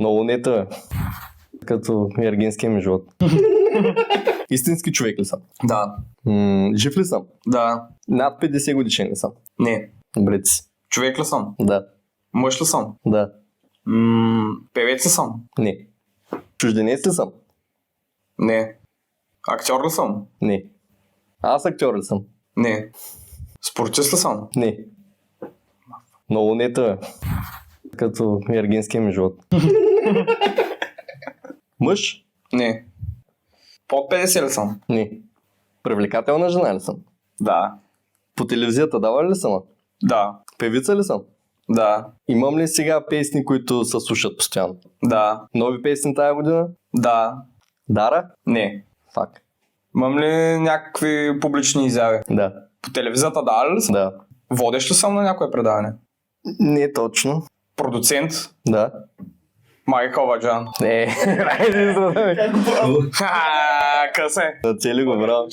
Много нето е. Като ергенския ми живот. Истински човек ли съм? Да. Жив ли съм? Да. Над 50 годишен ли съм? Не. Добре си. Човек ли съм? Да. Мъж ли съм? Да. Певец ли съм? Не. Чужденец ли съм? Не. Актьор ли съм? Не. Аз актьор ли съм? Не. Спортист ли съм? Не. Много нето е. Като ергенския ми живот. Мъж? Не. Под 50 ли съм? Не. Привлекателна жена ли съм? Да. По телевизията дава ли съм? Да. Певица ли съм? Да. Имам ли сега песни, които се слушат постоянно? Да. Нови песни тая година? Да. Дара? Не. Фак. Имам ли някакви публични изяви? Да. По телевизията да ли съм? Да. Водещ ли съм на някое предаване? Не точно. Продуцент? Да. Майкъл Ваджан. Не. Ха, късе. Да цели го, браво.